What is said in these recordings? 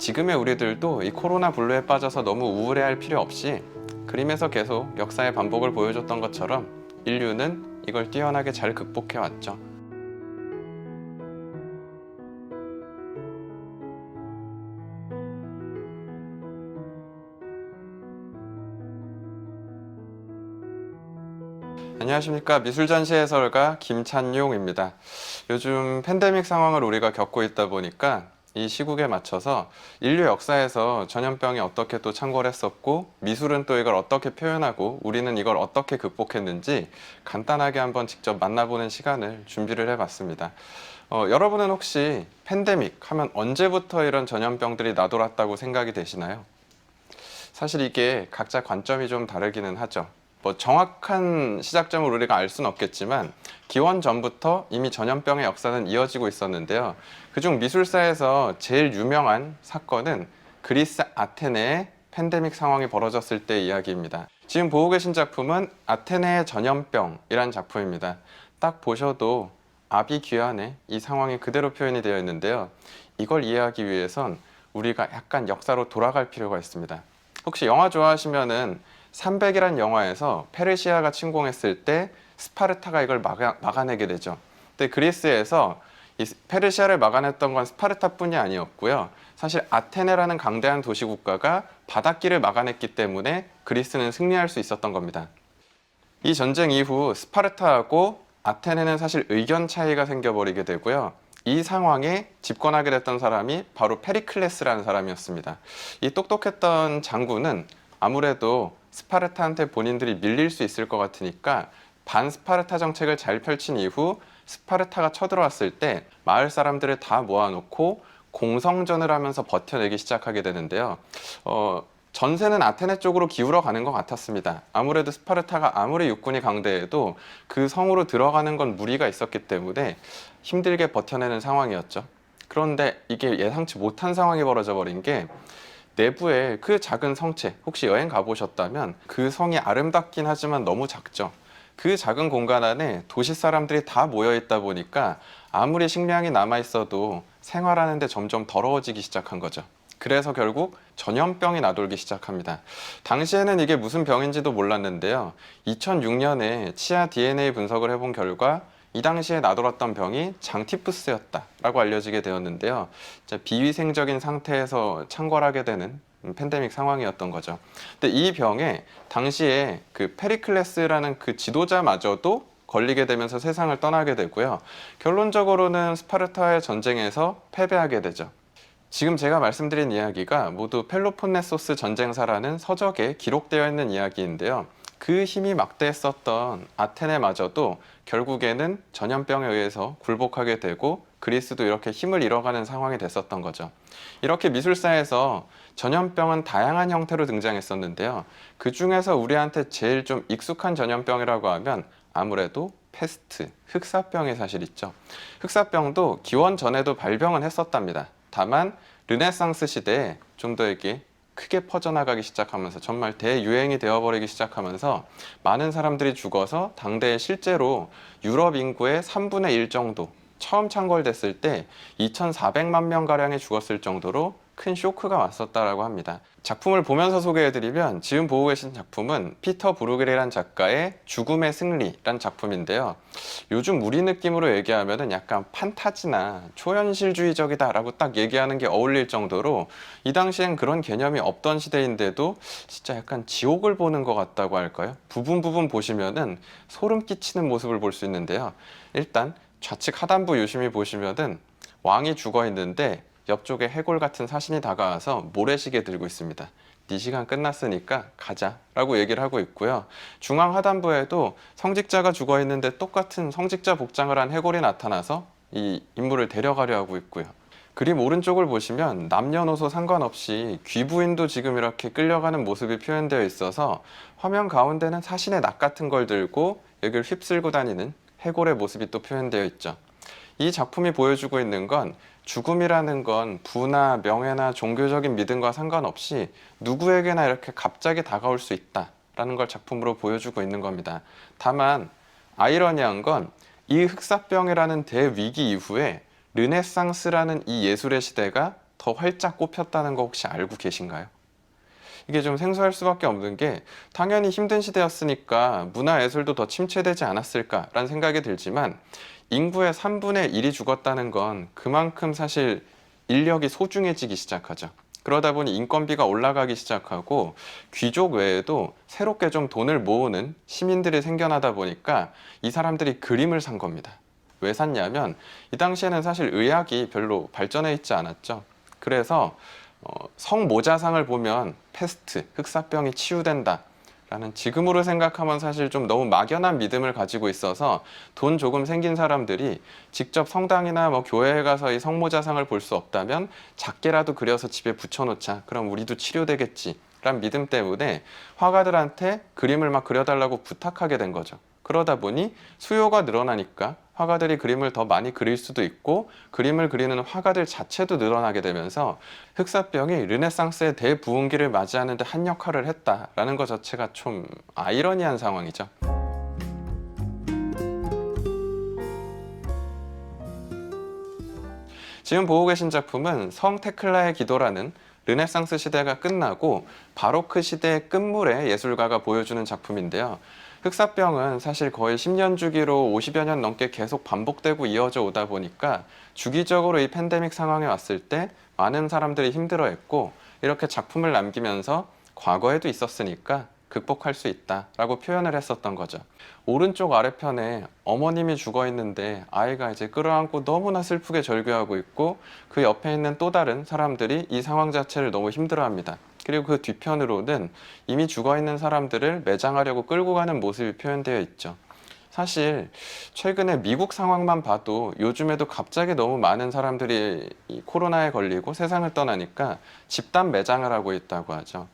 지금의 우리들도 이 코로나 블루에 빠져서 너무 우울해할 필요 없이 그림에서 계속 역사의 반복을 보여줬던 것처럼 인류는 이걸 뛰어나게 잘 극복해왔죠. 안녕하십니까. 미술전시 해설가 김찬용입니다. 요즘 팬데믹 상황을 우리가 겪고 있다 보니까 이 시국에 맞춰서 인류 역사에서 전염병이 어떻게 또 창궐 했었고 미술은 또 이걸 어떻게 표현하고 우리는 이걸 어떻게 극복했는지 간단하게 한번 직접 만나보는 시간을 준비를 해봤습니다. 여러분은 혹시 팬데믹 하면 언제부터 이런 전염병들이 나돌았다고 생각이 되시나요? 사실 이게 각자 관점이 좀 다르기는 하죠. 정확한 시작점을 우리가 알 수는 없겠지만 기원 전부터 이미 전염병의 역사는 이어지고 있었는데요. 그중 미술사에서 제일 유명한 사건은 그리스 아테네의 팬데믹 상황이 벌어졌을 때의 이야기입니다. 지금 보고 계신 작품은 아테네의 전염병이란 작품입니다. 딱 보셔도 아비규환의 이 상황이 그대로 표현이 되어 있는데요. 이걸 이해하기 위해선 우리가 약간 역사로 돌아갈 필요가 있습니다. 혹시 영화 좋아하시면은 300이란 영화에서 페르시아가 침공했을 때 스파르타가 이걸 막아내게 되죠. 근데 그리스에서 이 페르시아를 막아냈던 건 스파르타뿐이 아니었고요. 사실 아테네라는 강대한 도시 국가가 바닷길을 막아냈기 때문에 그리스는 승리할 수 있었던 겁니다. 이 전쟁 이후 스파르타하고 아테네는 사실 의견 차이가 생겨버리게 되고요. 이 상황에 집권하게 됐던 사람이 바로 페리클레스라는 사람이었습니다. 이 똑똑했던 장군은 아무래도 스파르타한테 본인들이 밀릴 수 있을 것 같으니까 반스파르타 정책을 잘 펼친 이후 스파르타가 쳐들어왔을 때 마을 사람들을 다 모아놓고 공성전을 하면서 버텨내기 시작하게 되는데요. 전세는 아테네 쪽으로 기울어 가는 것 같았습니다. 아무래도 스파르타가 아무리 육군이 강대해도 그 성으로 들어가는 건 무리가 있었기 때문에 힘들게 버텨내는 상황이었죠. 그런데 이게 예상치 못한 상황이 벌어져 버린 게 내부에 그 작은 성체, 혹시 여행 가보셨다면 그 성이 아름답긴 하지만 너무 작죠. 그 작은 공간 안에 도시 사람들이 다 모여 있다 보니까 아무리 식량이 남아 있어도 생활하는데 점점 더러워지기 시작한 거죠. 그래서 결국 전염병이 나돌기 시작합니다. 당시에는 이게 무슨 병인지도 몰랐는데요. 2006년에 치아 DNA 분석을 해본 결과 이 당시에 나돌았던 병이 장티푸스였다라고 알려지게 되었는데요. 비위생적인 상태에서 창궐하게 되는 팬데믹 상황이었던 거죠. 근데 이 병에 당시에 그 페리클레스라는 그 지도자마저도 걸리게 되면서 세상을 떠나게 되고요. 결론적으로는 스파르타의 전쟁에서 패배하게 되죠. 지금 제가 말씀드린 이야기가 모두 펠로폰네소스 전쟁사라는 서적에 기록되어 있는 이야기인데요. 그 힘이 막대했었던 아테네마저도 결국에는 전염병에 의해서 굴복하게 되고 그리스도 이렇게 힘을 잃어가는 상황이 됐었던 거죠. 이렇게 미술사에서 전염병은 다양한 형태로 등장했었는데요. 그 중에서 우리한테 제일 좀 익숙한 전염병이라고 하면 아무래도 페스트, 흑사병이 사실 있죠. 흑사병도 기원 전에도 발병은 했었답니다. 다만 르네상스 시대에 좀 더 이게 크게 퍼져나가기 시작하면서 정말 대유행이 되어버리기 시작하면서 많은 사람들이 죽어서 당대에 실제로 유럽 인구의 3분의 1 정도, 처음 창궐됐을 때 2,400만 명가량이 죽었을 정도로 큰 쇼크가 왔었다라고 합니다. 작품을 보면서 소개해드리면 지금 보고 계신 작품은 피터 브루겔이라는 작가의 죽음의 승리란 작품인데요. 요즘 우리 느낌으로 얘기하면 약간 판타지나 초현실주의적이다라고 딱 얘기하는 게 어울릴 정도로 이 당시엔 그런 개념이 없던 시대인데도 진짜 약간 지옥을 보는 것 같다고 할까요? 부분 보시면은 소름 끼치는 모습을 볼 수 있는데요. 일단 좌측 하단부 유심히 보시면은 왕이 죽어 있는데 옆쪽에 해골 같은 사신이 다가와서 모래시계 들고 있습니다. 네 시간 끝났으니까 가자 라고 얘기를 하고 있고요. 중앙 하단부에도 성직자가 죽어 있는데 똑같은 성직자 복장을 한 해골이 나타나서 이 인물을 데려가려 하고 있고요. 그림 오른쪽을 보시면 남녀노소 상관없이 귀부인도 지금 이렇게 끌려가는 모습이 표현되어 있어서 화면 가운데는 사신의 낫 같은 걸 들고 여기를 휩쓸고 다니는 해골의 모습이 또 표현되어 있죠. 이 작품이 보여주고 있는 건 죽음이라는 건 부나 명예나 종교적인 믿음과 상관없이 누구에게나 이렇게 갑자기 다가올 수 있다라는 걸 작품으로 보여주고 있는 겁니다. 다만 아이러니한 건 이 흑사병이라는 대위기 이후에 르네상스라는 이 예술의 시대가 더 활짝 꽃폈다는 거 혹시 알고 계신가요? 이게 좀 생소할 수밖에 없는 게 당연히 힘든 시대였으니까 문화예술도 더 침체되지 않았을까라는 생각이 들지만 인구의 3분의 1이 죽었다는 건 그만큼 사실 인력이 소중해지기 시작하죠. 그러다 보니 인건비가 올라가기 시작하고 귀족 외에도 새롭게 좀 돈을 모으는 시민들이 생겨나다 보니까 이 사람들이 그림을 산 겁니다. 왜 샀냐면 이 당시에는 사실 의학이 별로 발전해 있지 않았죠. 그래서 성모자상을 보면 패스트, 흑사병이 치유된다 라는 지금으로 생각하면 사실 좀 너무 막연한 믿음을 가지고 있어서 돈 조금 생긴 사람들이 직접 성당이나 뭐 교회에 가서 이 성모자상을 볼 수 없다면 작게라도 그려서 집에 붙여놓자. 그럼 우리도 치료되겠지 라는 믿음 때문에 화가들한테 그림을 막 그려달라고 부탁하게 된 거죠. 그러다 보니 수요가 늘어나니까 화가들이 그림을 더 많이 그릴 수도 있고 그림을 그리는 화가들 자체도 늘어나게 되면서 흑사병이 르네상스의 대부흥기를 맞이하는 데 한 역할을 했다라는 것 자체가 좀 아이러니한 상황이죠. 지금 보고 계신 작품은 성 테클라의 기도라는 르네상스 시대가 끝나고 바로크 시대의 끝물의 예술가가 보여주는 작품인데요. 흑사병은 사실 거의 10년 주기로 50여 년 넘게 계속 반복되고 이어져 오다 보니까 주기적으로 이 팬데믹 상황에 왔을 때 많은 사람들이 힘들어했고 이렇게 작품을 남기면서 과거에도 있었으니까 극복할 수 있다라고 표현을 했었던 거죠. 오른쪽 아래편에 어머님이 죽어 있는데 아이가 이제 끌어안고 너무나 슬프게 절규하고 있고 그 옆에 있는 또 다른 사람들이 이 상황 자체를 너무 힘들어합니다. 그리고 그 뒤편으로는 이미 죽어 있는 사람들을 매장하려고 끌고 가는 모습이 표현되어 있죠. 사실 최근에 미국 상황만 봐도 요즘에도 갑자기 너무 많은 사람들이 이 코로나에 걸리고 세상을 떠나니까 집단 매장을 하고 있다고 하죠.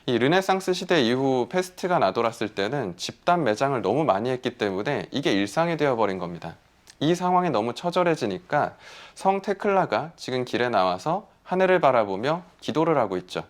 이 르네상스 시대 이후 패스트가 나돌았을 때는 집단 매장을 너무 많이 했기 때문에 이게 일상이 되어버린 겁니다. 이 상황이 너무 처절해지니까 성 테클라가 지금 길에 나와서 하늘을 바라보며 기도를 하고 있죠.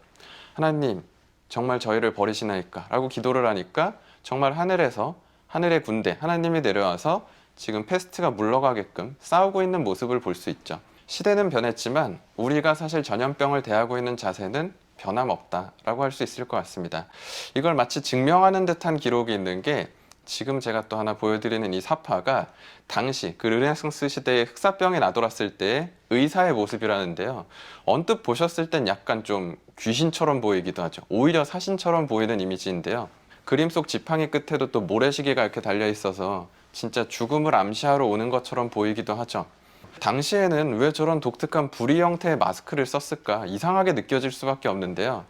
하나님, 정말 저희를 버리시나이까? 라고 기도를 하니까 정말 하늘에서 하늘의 군대, 하나님이 내려와서 지금 패스트가 물러가게끔 싸우고 있는 모습을 볼 수 있죠. 시대는 변했지만 우리가 사실 전염병을 대하고 있는 자세는 변함없다라고 할 수 있을 것 같습니다. 이걸 마치 증명하는 듯한 기록이 있는 게 지금 제가 또 하나 보여드리는 이 사파가 당시 그 르네상스 시대에 흑사병이 나돌았을 때의 의사의 모습이라는데요. 언뜻 보셨을 땐 약간 좀 귀신처럼 보이기도 하죠. 오히려 사신처럼 보이는 이미지인데요. 그림 속 지팡이 끝에도 또 모래시계가 이렇게 달려 있어서 진짜 죽음을 암시하러 오는 것처럼 보이기도 하죠. 당시에는 왜 저런 독특한 부리 형태의 마스크를 썼을까 이상하게 느껴질 수밖에 없는데요.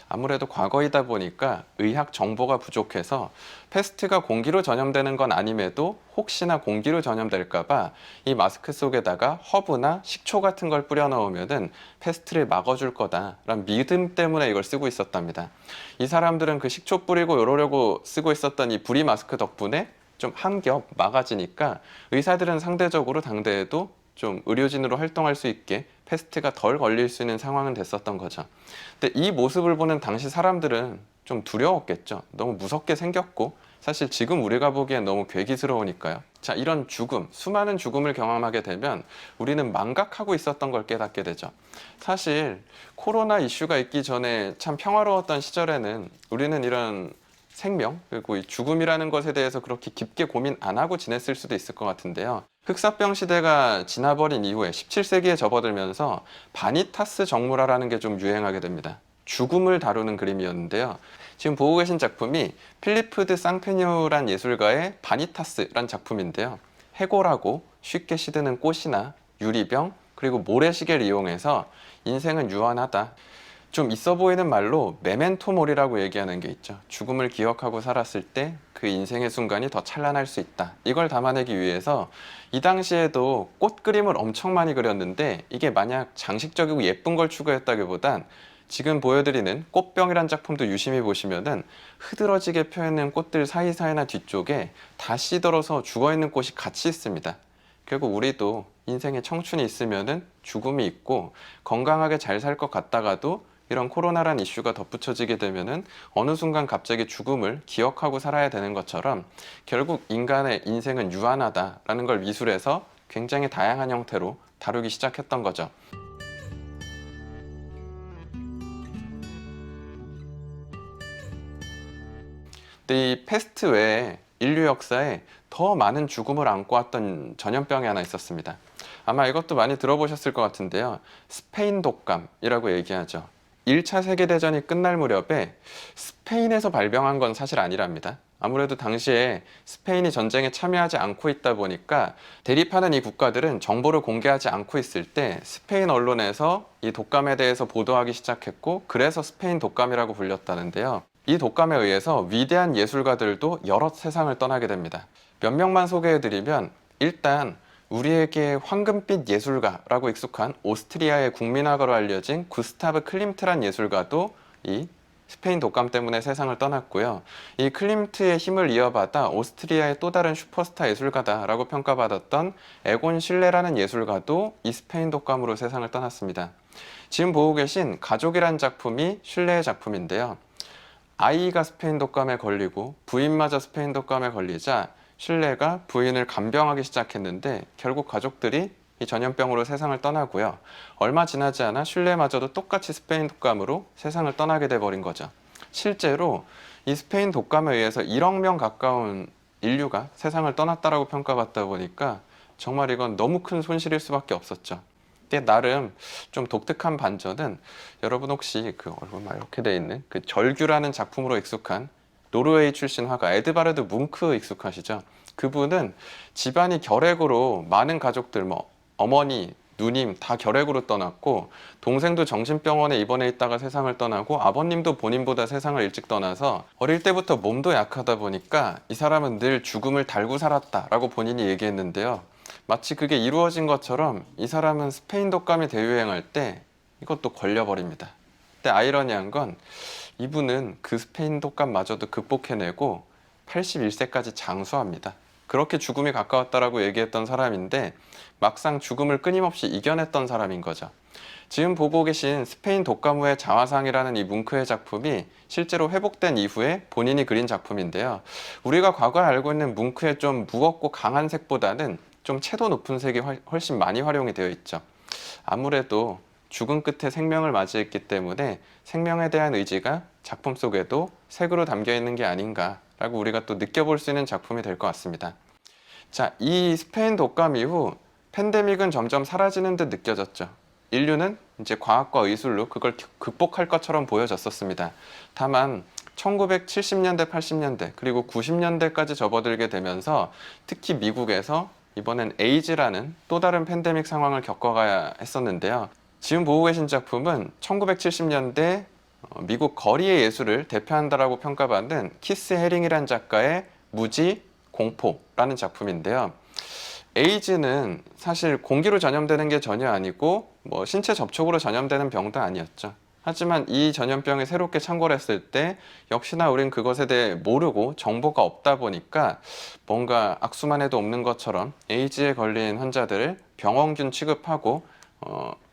아무래도 과거이다 보니까 의학 정보가 부족해서 패스트가 공기로 전염되는 건 아님에도 혹시나 공기로 전염될까봐 이 마스크 속에다가 허브나 식초 같은 걸 뿌려 넣으면은 패스트를 막아줄 거다라는 믿음 때문에 이걸 쓰고 있었답니다. 이 사람들은 그 식초 뿌리고 이러려고 쓰고 있었던 이 부리 마스크 덕분에 좀 한 겹 막아지니까 의사들은 상대적으로 당대에도 좀 의료진으로 활동할 수 있게 패스트가 덜 걸릴 수 있는 상황은 됐었던 거죠. 근데 이 모습을 보는 당시 사람들은 좀 두려웠겠죠. 너무 무섭게 생겼고 사실 지금 우리가 보기엔 너무 괴기스러우니까요. 자, 이런 죽음, 수많은 죽음을 경험하게 되면 우리는 망각하고 있었던 걸 깨닫게 되죠. 사실 코로나 이슈가 있기 전에 참 평화로웠던 시절에는 우리는 이런 생명, 그리고 이 죽음이라는 것에 대해서 그렇게 깊게 고민 안 하고 지냈을 수도 있을 것 같은데요. 흑사병 시대가 지나버린 이후에 17세기에 접어들면서 바니타스 정물화라는 게 좀 유행하게 됩니다. 죽음을 다루는 그림이었는데요. 지금 보고 계신 작품이 필리프 드 쌍페뉴란 예술가의 바니타스란 작품인데요. 해골하고 쉽게 시드는 꽃이나 유리병, 그리고 모래시계를 이용해서 인생은 유한하다. 좀 있어 보이는 말로 메멘토 모리라고 얘기하는 게 있죠. 죽음을 기억하고 살았을 때 그 인생의 순간이 더 찬란할 수 있다. 이걸 담아내기 위해서 이 당시에도 꽃 그림을 엄청 많이 그렸는데 이게 만약 장식적이고 예쁜 걸 추구했다기보단 지금 보여드리는 꽃병이란 작품도 유심히 보시면은 흐드러지게 펴있는 꽃들 사이사이나 뒤쪽에 다 시들어서 죽어있는 꽃이 같이 있습니다. 결국 우리도 인생에 청춘이 있으면은 죽음이 있고 건강하게 잘 살 것 같다가도 이런 코로나란 이슈가 덧붙여지게 되면은 어느 순간 갑자기 죽음을 기억하고 살아야 되는 것처럼 결국 인간의 인생은 유한하다라는 걸 미술에서 굉장히 다양한 형태로 다루기 시작했던 거죠. 근데 이 패스트 외에 인류 역사에 더 많은 죽음을 안고 왔던 전염병이 하나 있었습니다. 아마 이것도 많이 들어보셨을 것 같은데요. 스페인 독감이라고 얘기하죠. 1차 세계대전이 끝날 무렵에 스페인에서 발병한 건 사실 아니랍니다. 아무래도 당시에 스페인이 전쟁에 참여하지 않고 있다 보니까 대립하는 이 국가들은 정보를 공개하지 않고 있을 때 스페인 언론에서 이 독감에 대해서 보도하기 시작했고, 그래서 스페인 독감이라고 불렸다는데요. 이 독감에 의해서 위대한 예술가들도 여러 세상을 떠나게 됩니다. 몇 명만 소개해드리면, 일단 우리에게 황금빛 예술가라고 익숙한 오스트리아의 국민화가로 알려진 구스타브 클림트란 예술가도 이 스페인 독감 때문에 세상을 떠났고요. 이 클림트의 힘을 이어받아 오스트리아의 또 다른 슈퍼스타 예술가다라고 평가받았던 에곤 실레라는 예술가도 이 스페인 독감으로 세상을 떠났습니다. 지금 보고 계신 가족이란 작품이 실레의 작품인데요. 아이가 스페인 독감에 걸리고 부인마저 스페인 독감에 걸리자 실레가 부인을 간병하기 시작했는데, 결국 가족들이 이 전염병으로 세상을 떠나고요. 얼마 지나지 않아 실레마저도 똑같이 스페인 독감으로 세상을 떠나게 돼버린 거죠. 실제로 이 스페인 독감에 의해서 1억 명 가까운 인류가 세상을 떠났다라고 평가받다 보니까 정말 이건 너무 큰 손실일 수밖에 없었죠. 근데 나름 좀 독특한 반전은, 여러분 혹시 그 얼굴만 이렇게 돼 있는 그 절규라는 작품으로 익숙한 노르웨이 출신 화가 에드바르드 뭉크 익숙하시죠? 그분은 집안이 결핵으로 많은 가족들, 뭐 어머니, 누님 다 결핵으로 떠났고, 동생도 정신병원에 입원해 있다가 세상을 떠나고, 아버님도 본인보다 세상을 일찍 떠나서 어릴 때부터 몸도 약하다 보니까 이 사람은 늘 죽음을 달고 살았다라고 본인이 얘기했는데요. 마치 그게 이루어진 것처럼 이 사람은 스페인 독감이 대유행할 때 이것도 걸려버립니다. 근데 아이러니한 건, 이분은 그 스페인 독감마저도 극복해내고 81세까지 장수합니다. 그렇게 죽음이 가까웠다라고 얘기했던 사람인데 막상 죽음을 끊임없이 이겨냈던 사람인 거죠. 지금 보고 계신 스페인 독감 후의 자화상이라는 이 뭉크의 작품이 실제로 회복된 이후에 본인이 그린 작품인데요. 우리가 과거에 알고 있는 뭉크의 좀 무겁고 강한 색보다는 좀 채도 높은 색이 훨씬 많이 활용이 되어 있죠. 아무래도 죽음 끝에 생명을 맞이했기 때문에 생명에 대한 의지가 작품 속에도 색으로 담겨 있는 게 아닌가라고 우리가 또 느껴볼 수 있는 작품이 될 것 같습니다. 자, 이 스페인 독감 이후 팬데믹은 점점 사라지는 듯 느껴졌죠. 인류는 이제 과학과 의술로 그걸 극복할 것처럼 보여졌었습니다. 다만 1970년대, 80년대, 그리고 90년대까지 접어들게 되면서 특히 미국에서 이번엔 에이즈라는 또 다른 팬데믹 상황을 겪어가야 했었는데요. 지금 보고 계신 작품은 1970년대 미국 거리의 예술을 대표한다라고 평가받는 키스 해링이란 작가의 무지 공포라는 작품인데요. 에이즈는 사실 공기로 전염되는 게 전혀 아니고 뭐 신체 접촉으로 전염되는 병도 아니었죠. 하지만 이 전염병이 새롭게 창궐했을 때 역시나 우린 그것에 대해 모르고 정보가 없다 보니까 뭔가 악수만 해도 없는 것처럼 에이즈에 걸린 환자들을 병원균 취급하고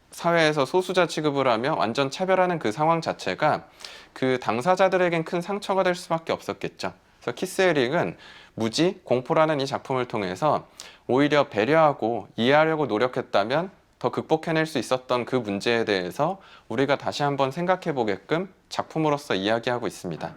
사회에서 소수자 취급을 하며 완전 차별하는 그 상황 자체가 그 당사자들에겐 큰 상처가 될 수밖에 없었겠죠. 그래서 키스 해링은 무지 공포라는 이 작품을 통해서 오히려 배려하고 이해하려고 노력했다면 더 극복해낼 수 있었던 그 문제에 대해서 우리가 다시 한번 생각해 보게끔 작품으로서 이야기하고 있습니다.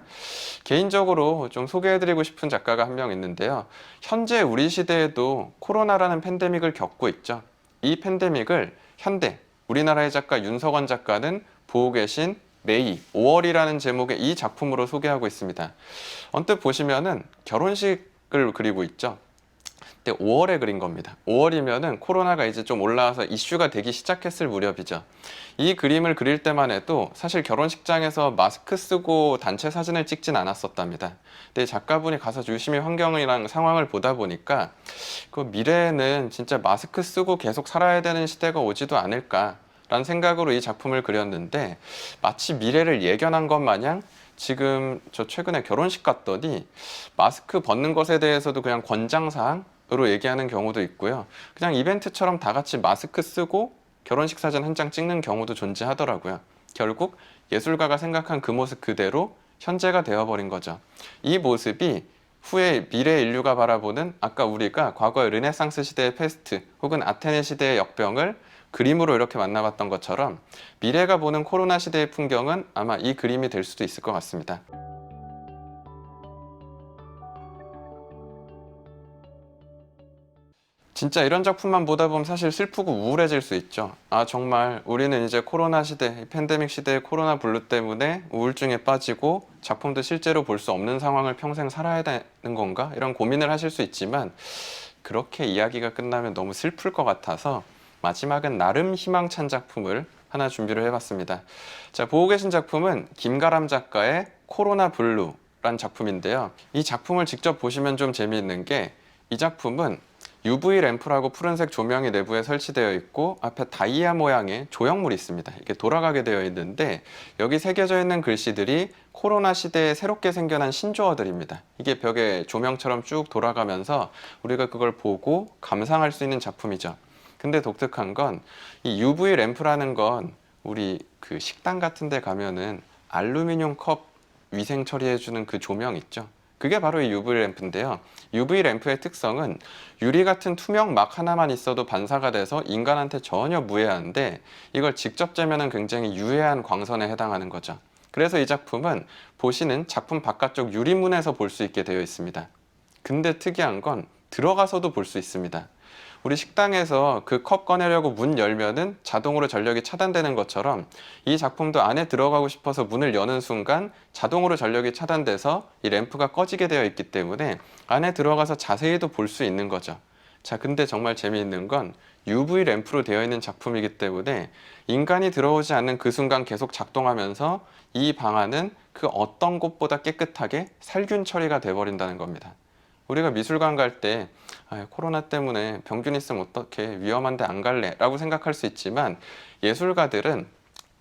개인적으로 좀 소개해드리고 싶은 작가가 한 명 있는데요. 현재 우리 시대에도 코로나라는 팬데믹을 겪고 있죠. 이 팬데믹을 현대 우리나라의 작가 윤석원 작가는 보고 계신 메이 5월이라는 제목의 이 작품으로 소개하고 있습니다. 언뜻 보시면은 결혼식을 그리고 있죠. 근데 5월에 그린 겁니다. 5월이면은 코로나가 이제 좀 올라와서 이슈가 되기 시작했을 무렵이죠. 이 그림을 그릴 때만 해도 사실 결혼식장에서 마스크 쓰고 단체 사진을 찍진 않았었답니다. 근데 작가분이 가서 유심히 환경이랑 상황을 보다 보니까 그 미래에는 진짜 마스크 쓰고 계속 살아야 되는 시대가 오지도 않을까 라는 생각으로 이 작품을 그렸는데, 마치 미래를 예견한 것 마냥 지금 저 최근에 결혼식 갔더니 마스크 벗는 것에 대해서도 그냥 권장사항으로 얘기하는 경우도 있고요. 그냥 이벤트처럼 다 같이 마스크 쓰고 결혼식 사진 한 장 찍는 경우도 존재하더라고요. 결국 예술가가 생각한 그 모습 그대로 현재가 되어버린 거죠. 이 모습이 후에 미래 인류가 바라보는 아까 우리가 과거의 르네상스 시대의 페스트 혹은 아테네 시대의 역병을 그림으로 이렇게 만나봤던 것처럼 미래가 보는 코로나 시대의 풍경은 아마 이 그림이 될 수도 있을 것 같습니다. 진짜 이런 작품만 보다 보면 사실 슬프고 우울해질 수 있죠. 아, 정말 우리는 이제 코로나 시대, 팬데믹 시대의 코로나 블루 때문에 우울증에 빠지고 작품도 실제로 볼 수 없는 상황을 평생 살아야 되는 건가? 이런 고민을 하실 수 있지만 그렇게 이야기가 끝나면 너무 슬플 것 같아서 마지막은 나름 희망찬 작품을 하나 준비를 해봤습니다. 자, 보고 계신 작품은 김가람 작가의 코로나 블루란 작품인데요. 이 작품을 직접 보시면 좀 재미있는 게 이 작품은 UV 램프라고 푸른색 조명이 내부에 설치되어 있고 앞에 다이아 모양의 조형물이 있습니다. 이게 돌아가게 되어 있는데 여기 새겨져 있는 글씨들이 코로나 시대에 새롭게 생겨난 신조어들입니다. 이게 벽에 조명처럼 쭉 돌아가면서 우리가 그걸 보고 감상할 수 있는 작품이죠. 근데 독특한 건 이 UV 램프라는 건 우리 그 식당 같은 데 가면은 알루미늄 컵 위생 처리해주는 그 조명 있죠. 그게 바로 이 UV 램프인데요. UV 램프의 특성은 유리 같은 투명 막 하나만 있어도 반사가 돼서 인간한테 전혀 무해한데 이걸 직접 쬐면은 굉장히 유해한 광선에 해당하는 거죠. 그래서 이 작품은 보시는 작품 바깥쪽 유리문에서 볼 수 있게 되어 있습니다. 근데 특이한 건 들어가서도 볼 수 있습니다. 우리 식당에서 그 컵 꺼내려고 문 열면은 자동으로 전력이 차단되는 것처럼 이 작품도 안에 들어가고 싶어서 문을 여는 순간 자동으로 전력이 차단돼서 이 램프가 꺼지게 되어 있기 때문에 안에 들어가서 자세히도 볼 수 있는 거죠. 자, 근데 정말 재미있는 건 UV 램프로 되어 있는 작품이기 때문에 인간이 들어오지 않는 그 순간 계속 작동하면서 이 방안은 그 어떤 곳보다 깨끗하게 살균 처리가 돼버린다는 겁니다. 우리가 미술관 갈 때 코로나 때문에 병균 있으면 어떡해, 위험한데 안 갈래 라고 생각할 수 있지만 예술가들은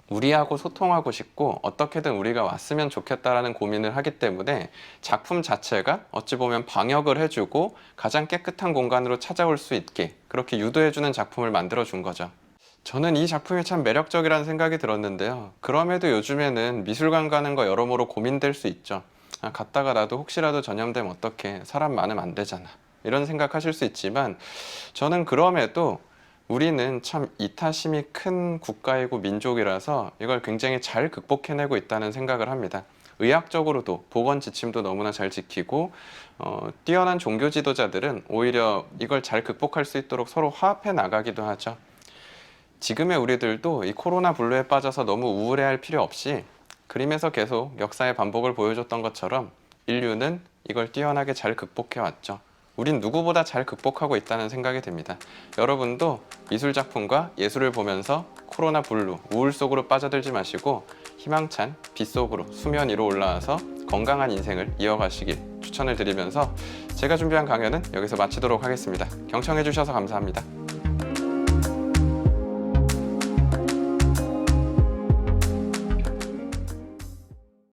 우리하고 소통하고 싶고 어떻게든 우리가 왔으면 좋겠다라는 고민을 하기 때문에 작품 자체가 어찌 보면 방역을 해주고 가장 깨끗한 공간으로 찾아올 수 있게 그렇게 유도해주는 작품을 만들어준 거죠. 저는 이 작품이 참 매력적이라는 생각이 들었는데요. 그럼에도 요즘에는 미술관 가는 거 여러모로 고민될 수 있죠. 갔다가 나도 혹시라도 전염되면 어떡해, 사람 많으면 안 되잖아, 이런 생각하실 수 있지만 저는 그럼에도 우리는 참 이타심이 큰 국가이고 민족이라서 이걸 굉장히 잘 극복해내고 있다는 생각을 합니다. 의학적으로도 보건 지침도 너무나 잘 지키고 뛰어난 종교 지도자들은 오히려 이걸 잘 극복할 수 있도록 서로 화합해 나가기도 하죠. 지금의 우리들도 이 코로나 블루에 빠져서 너무 우울해할 필요 없이 그림에서 계속 역사의 반복을 보여줬던 것처럼 인류는 이걸 뛰어나게 잘 극복해왔죠. 우린 누구보다 잘 극복하고 있다는 생각이 듭니다. 여러분도 미술 작품과 예술을 보면서 코로나 블루, 우울 속으로 빠져들지 마시고 희망찬 빛 속으로 수면 위로 올라와서 건강한 인생을 이어가시길 추천을 드리면서 제가 준비한 강연은 여기서 마치도록 하겠습니다. 경청해 주셔서 감사합니다.